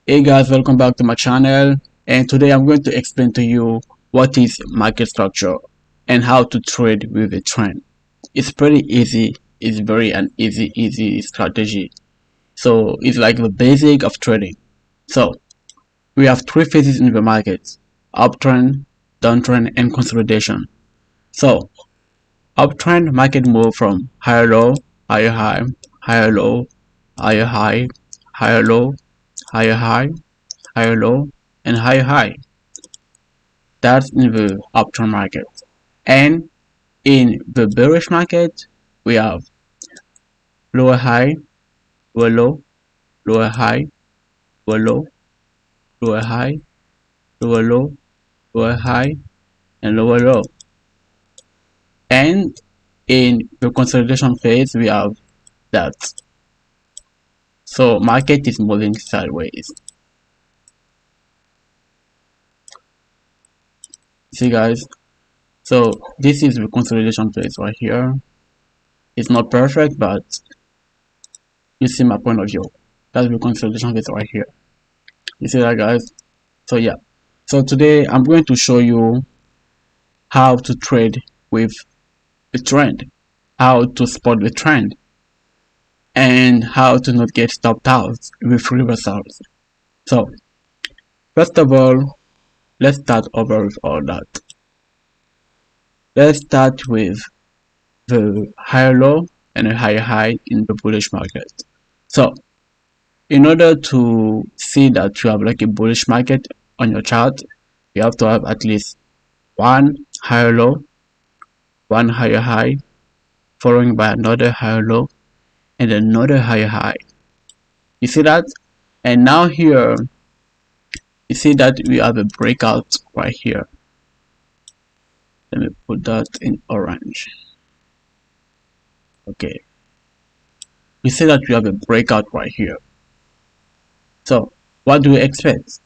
Hey guys, welcome back to my channel, and today I'm going to explain to you what is market structure and how to trade with a trend. It's pretty easy. It's very an easy strategy. So it's like the basic of trading. So we have three phases in the market: uptrend, downtrend, and consolidation. So uptrend market move from higher low, higher high, higher low, higher high, higher low, higher high, higher low, and higher high. That's in the uptrend market. And in the bearish market, we have lower high, lower low, lower high, lower low, lower high, lower low, lower high, and lower low. And in the consolidation phase, we have that. So market is moving sideways. See guys, so this is the consolidation phase right here. It's not perfect, but you see my point of view. That's the consolidation phase right here. You see that guys? So yeah. So today I'm going to show you how to trade with the trend, how to spot the trend, and how to not get stopped out with reversals. So first of all, let's start over with all that. Let's start with the higher low and a higher high in the bullish market. So in order to see that you have like a bullish market on your chart, you have to have at least one higher low, one higher high, following by another higher low and another higher high. You see that? And now here, you see that we have a breakout right here. Let me put that in orange. Okay. You see that we have a breakout right here. So what do you expect?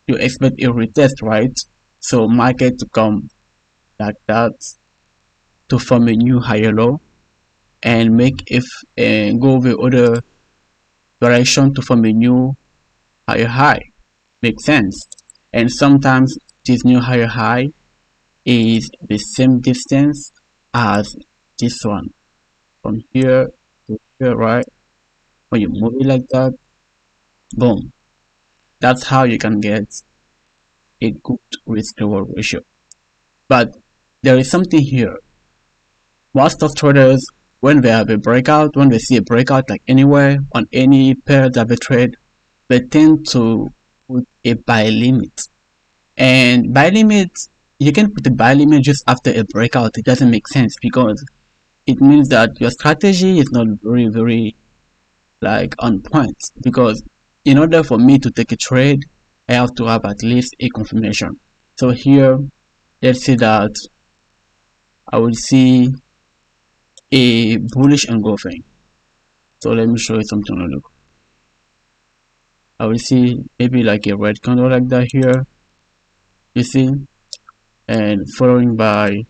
You expect a retest, right? So market to come like that to form a new higher low and make if and go the other direction to form a new higher high. Makes sense. And sometimes this new higher high is the same distance as this one from here to here, right? When you move it like that, boom. That's how you can get a good risk reward ratio. But there is something here. Most of traders, when they have a breakout, when they see a breakout like anywhere on any pair that they trade, they tend to put a buy limit. And buy limit, you can put a buy limit just after a breakout. It doesn't make sense because it means that your strategy is not very like on point. Because in order for me to take a trade, I have to have at least a confirmation. So here, let's say that I will see a bullish engulfing. So let me show you something real quick. I will see maybe like a red candle like that here, you see, and following by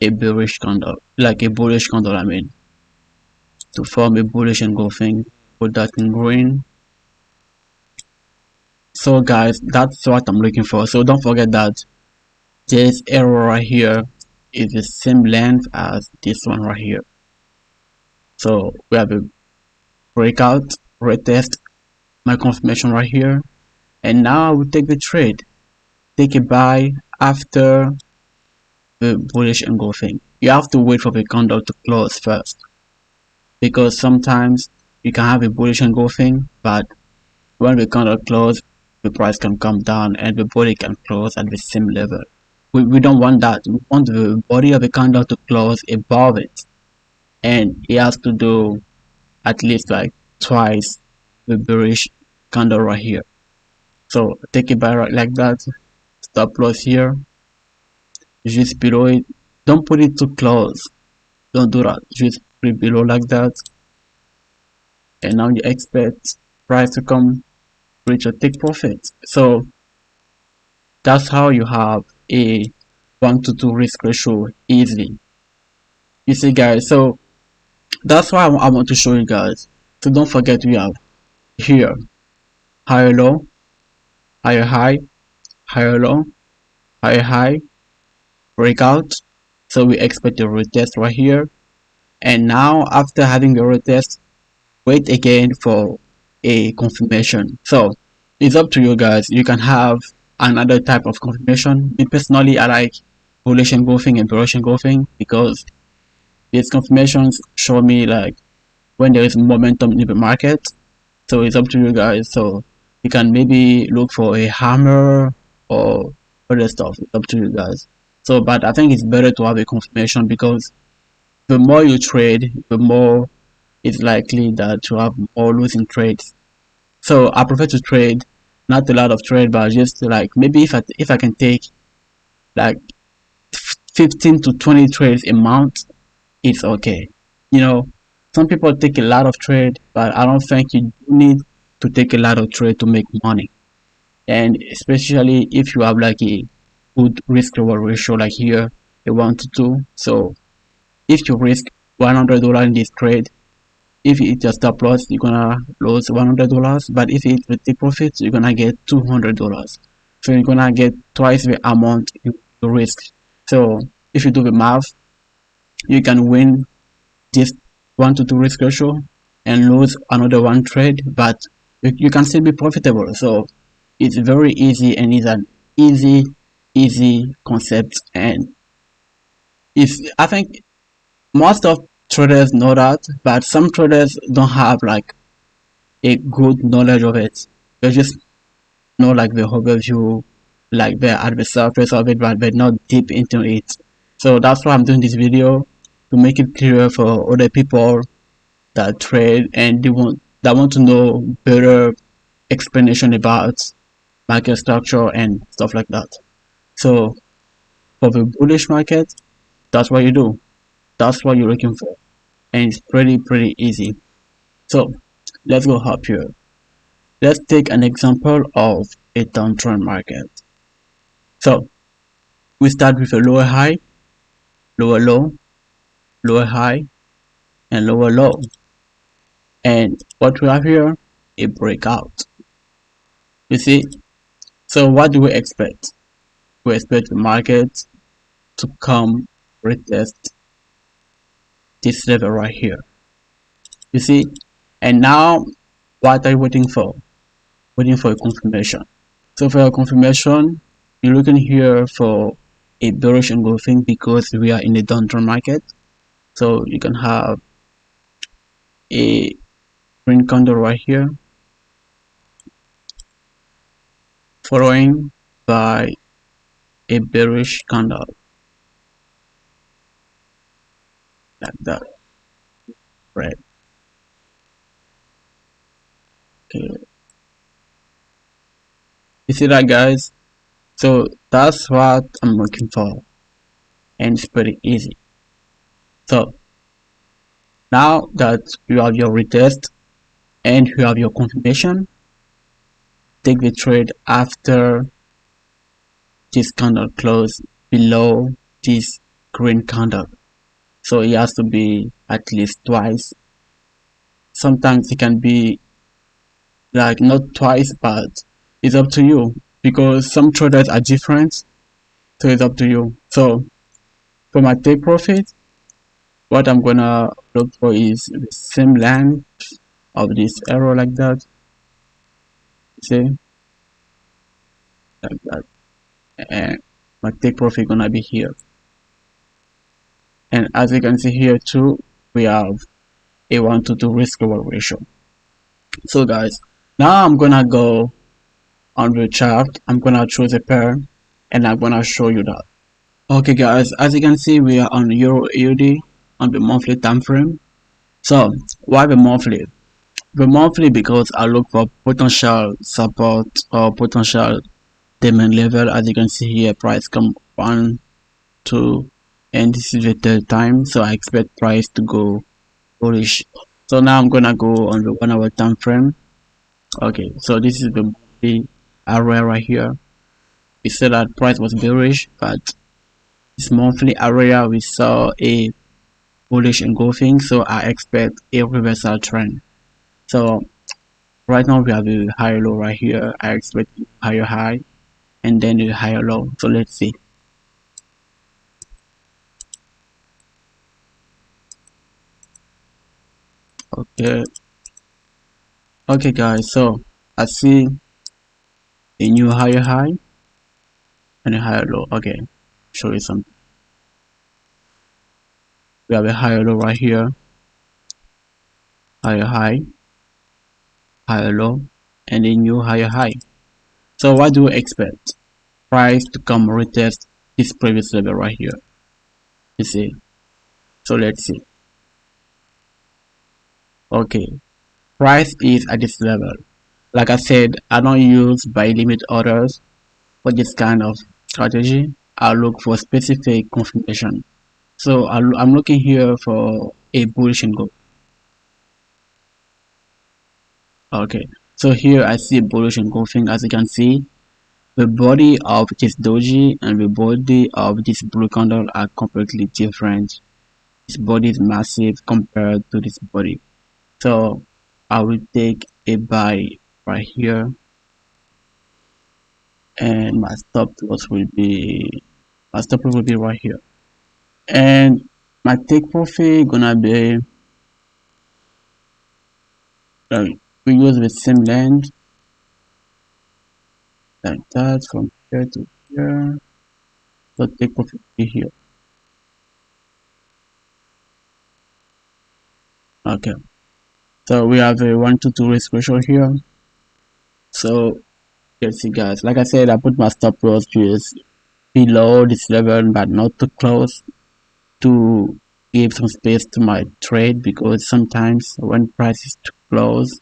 a bearish candle, like a bullish candle, I mean, to form a bullish engulfing, put that in green. So guys, that's what I'm looking for. So don't forget that this arrow right here is the same length as this one right here. So we have a breakout, retest, my confirmation right here, and now I will take the trade, take a buy after the bullish engulfing. You have to wait for the candle to close first, because sometimes you can have a bullish engulfing, but when the candle close, the price can come down and the body can close at the same level. We don't want that. We want the body of the candle to close above it, and it has to do at least like twice the bearish candle right here. So take it by right like that, stop loss here, just below it. Don't put it too close, don't do that, just put it below like that, and now you expect price to come reach or take profit. So that's how you have a 1 to 2 risk ratio easily. You see guys, so that's why I want to show you guys. So don't forget we have here, higher low, higher high, higher low, higher high, breakout. So we expect a retest right here. And now after having the retest, wait again for a confirmation. So it's up to you guys. You can have another type of confirmation. Me personally, I like bullish engulfing and bearish engulfing because these confirmations show me like when there is momentum in the market. So it's up to you guys. So you can maybe look for a hammer or other stuff. It's up to you guys. So, but I think it's better to have a confirmation because the more you trade, the more it's likely that you have more losing trades. So I prefer to trade not a lot of trade, but just like maybe if I can take like 15 to 20 trades a month, it's okay. You know, some people take a lot of trade, but I don't think you need to take a lot of trade to make money. And especially if you have like a good risk reward ratio, like here, a 1 to 2. So if you risk $100 in this trade, if it's a stop loss, you're gonna lose $100. But if it's with the profit, you're gonna get $200. So you're gonna get twice the amount you risk. So if you do the math, you can win this 1 to 2 risk ratio and lose another one trade, but you can still be profitable. So it's very easy and it's an easy concept. And it's I think most of traders know that, but some traders don't have like a good knowledge of it. They just know like the overview, like at the surface of it, but they're not deep into it. So that's why I'm doing this video, to make it clear for other people that trade and they want to know better explanation about market structure and stuff like that. So for the bullish market, that's what you do. That's what you're looking for. And it's pretty easy. So let's go up here. Let's take an example of a downtrend market. So we start with a lower high, lower low, lower high, and lower low. And what we have here, a breakout. You see? So what do we expect? We expect the market to come retest this level right here. You see? And now what are you waiting for? Waiting for a confirmation. So for a confirmation, you're looking here for a bearish engulfing because we are in a downturn market. So you can have a green candle right here, following by a bearish candle like that, right? Okay, you see that, guys? So that's what I'm looking for, and it's pretty easy. So now that you have your retest and you have your confirmation, take the trade after this candle close below this green candle. So it has to be at least twice. Sometimes it can be like not twice, but it's up to you because some traders are different. So it's up to you. So for my take profit, what I'm gonna look for is the same length of this arrow like that. See, like that, and my take profit gonna be here. And as you can see here too, we have a 1 to 2 risk reward ratio. So guys, now I'm gonna go on the chart. I'm gonna choose a pair, and I'm gonna show you that. Okay guys, as you can see, we are on Euro AUD on the monthly time frame. So why the monthly? The monthly because I look for potential support or potential demand level. As you can see here, price come 1, 2, and this is the third time. So I expect price to go bullish. So now I'm gonna go on the 1 hour time frame. Okay, so this is the monthly area right here. We said that price was bearish, but this monthly area we saw a bullish engulfing, so I expect a reversal trend. So Right now we have a higher low right here. I expect higher high and then a higher low. So let's see. Okay. Okay guys, so I see a new higher high and a higher low. Okay. Show you something. We have a higher low right here, higher high, higher low, and a new higher high. So what do we expect? Price to come retest this previous level right here. You see. So let's see. Okay. Price is at this level. Like I said, I don't use buy limit orders for this kind of strategy. I look for specific confirmation. So I'm looking here for a bullish and go. Okay. So here I see bullish engulfing. As you can see, the body of this doji and the body of this blue candle are completely different. This body is massive compared to this body. So I will take a buy right here, and my stop loss will be right here, and my take profit gonna be we use the same length like that from here to here. So take profit will be here. Okay, so we have a 1 to 2 risk ratio here. So let's see guys, like I said, I put my stop loss just below this level but not too close to give some space to my trade, because sometimes when price is too close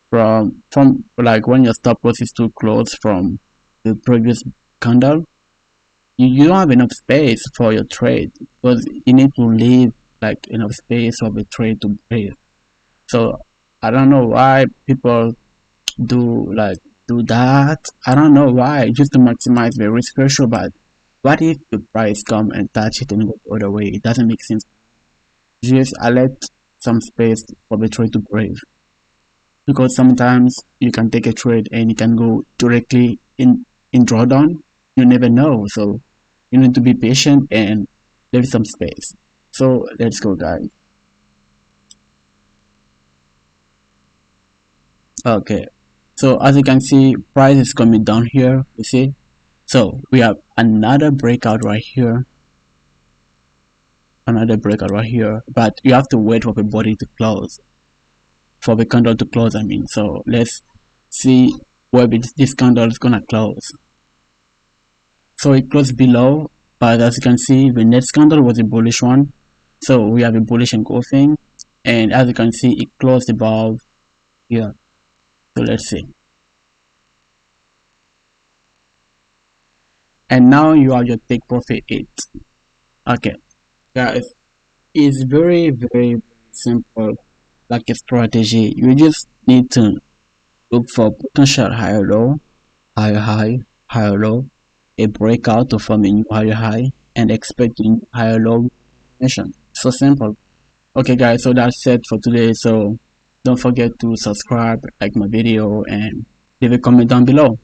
from like when your stop loss is too close from the previous candle, you don't have enough space for your trade, because you need to leave like enough space for the trade to breathe. So I don't know why people do like do that. I don't know why, just to maximize the risk ratio. But what if the price come and touch it and go the other way? It doesn't make sense. Just I let some space for the trade to breathe, because sometimes you can take a trade and it can go directly in drawdown. You never know, so you need to be patient and leave some space. So let's go guys. Okay, so as you can see, price is coming down here, you see. So we have another breakout right here, but you have to wait for the body to close, for the candle to close, I mean. So let's see where this candle is gonna close. So it closed below, but as you can see, the next candle was a bullish one. So we have a bullish engulfing, and as you can see, it closed above here. So let's see. And now you have your take profit 8. Okay, guys, it's very simple, like a strategy. You just need to look for potential higher low, higher high, higher low, a breakout to form a new higher high, and expect a new higher low formation. So simple. Okay guys, so that's it for today. So don't forget to subscribe, like my video, and leave a comment down below.